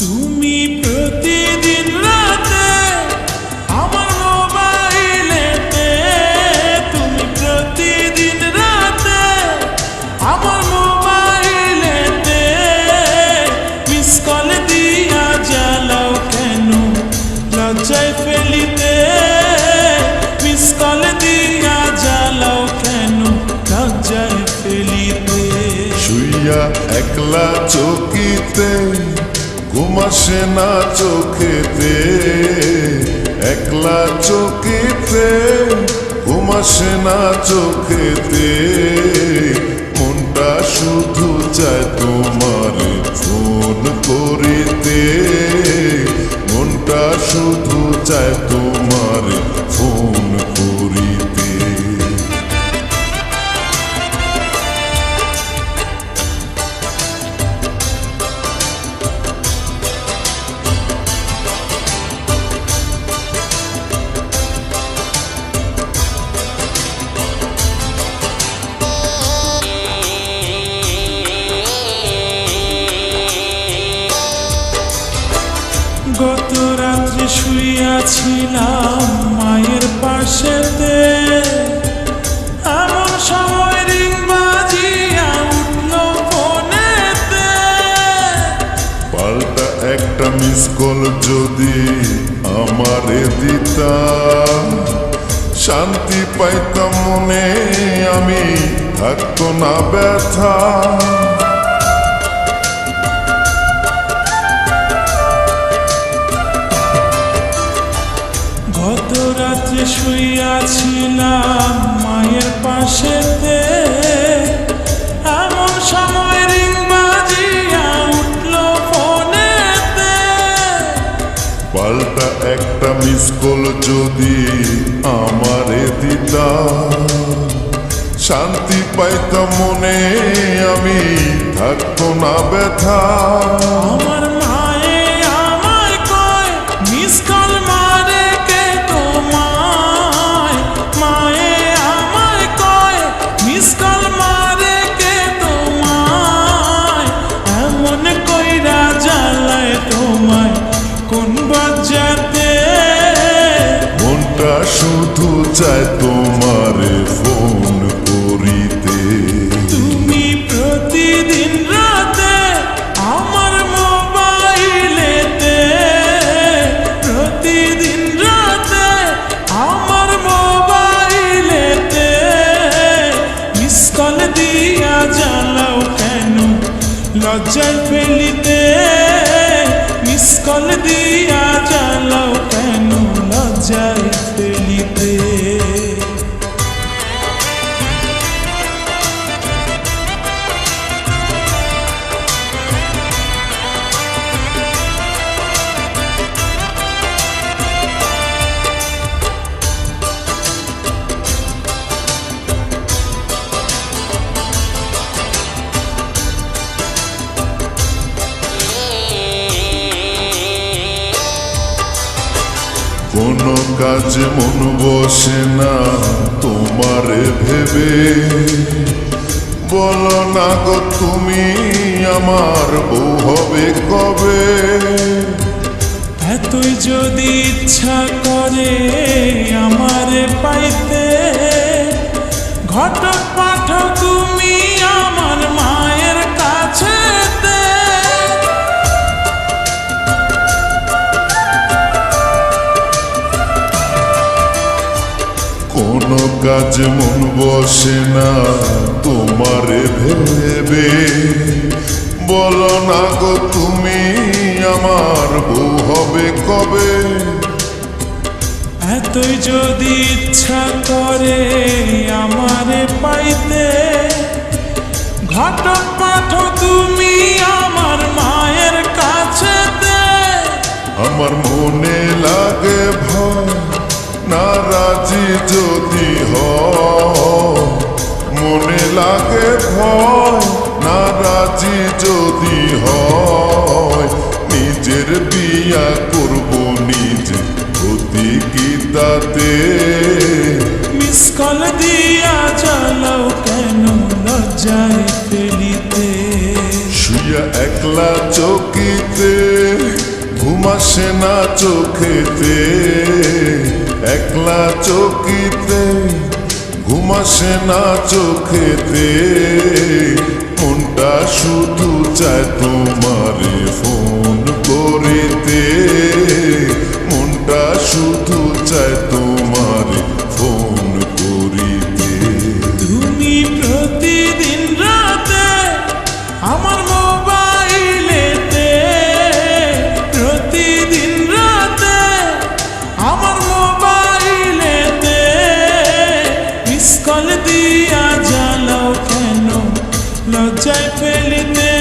তুমি প্রতিদিন রাতে আমার মোবাইলেতে, তুমি প্রতিদিন রাতে আমার মোবাইলেতে মিস কল দিয়া জ্বালাও কেন লজ্জায় ফেলিতে, মিস কল দিয়া জ্বালাও কেন লজ্জায় ফেলিতে। শুইয়া একলা চকিতে ঘুম আসে না চোখেতে, একলা চকিতে ঘুম আসে না চোখেতে, মনটা শুধু চায় তোমার ফোন করিতে, মনটা শুধু চায় তোমার ফোন করিতে। গত রাত্রে শুইয়াছিলাম মায়ের পাশেতে, এমন সময় রিং বাজিয়া উঠল ফোনেতে। পাল্টা একটা মিস কল যদি আমারে দিতা, শান্তি পাইতাম মনে, আমি থাকতো না ব্যথা। গত রাত্রে শুইয়াছিলাম মায়ের পাশেতে, এমন সময় রিং বাজিয়া উঠল ফোনেতে। পাল্টা একটা মিস কল যদি আমারে দিতা, শান্তি পাইতাম মনে, আমি থাকতো না ব্যথা। আমার মায়ে আমায় কয় মিস কল মারে কে তোমায়, মায়ে আমায় কয় মিস কল মারে কে তোমায়, এমন কইরা জ্বালায় তোমায় কোন বাজাতে। মনটা শুধু চায় তোমারে ফোন করিতে। তুমি প্রতিদিন রাতে আমার মোবাইলেতে, প্রতিদিন রাতে আমার মোবাইলেতে মিস কল দিয়া জ্বালাও কেন লজ্জায় ফেলিতে, মিস কল দিয়া জ্বালাও কেন লজ্জায় ফেলিতে। কোনো কাজে মন বসে না তোমারে ভেবে, বলো না গো তুমি আমার বউ হবে কবে। এতই যদি ইচ্ছা করে আমারে পাইতে, ঘটক পাঠক তুমি আমার মায়ের কাছেতে। কোনো কাজে মন বসে না তোমারে ভেবে, বলো না গো তুমি আমার বউ হবে কবে। এতই যদি ইচ্ছা করে আমারে পাইতে, ঘটক পাঠক তুমি আমার মায়ের কাছেতে। আমার মনে লাগে ভয় নারাজি যদি হয়, মনে লাগে ভয় নারাজি যদি হয়, নিজের বিয়া করব নিজে ক্ষতি কি তাতে। মিস কল দিয়া জ্বালাও কেন লজ্জায় ফেলিতে। শুয়া একলা চকিতে ঘুম আসে না চোখেতে, একলা চকিতে ঘুম আসে না চোখেতে, মনটা শুধু চায় তোমারে ফোন করিতে, মনটা শুধু চায় তোমারে ফোন করিতে। তুমি প্রতিদিন রাতে আমার মোবাইলেতে, প্রতিদিন রাতে আমার মোবাইলেতে মিস কল দিয়া জ্বালাও কেন লজ্জায় ফেলিতে।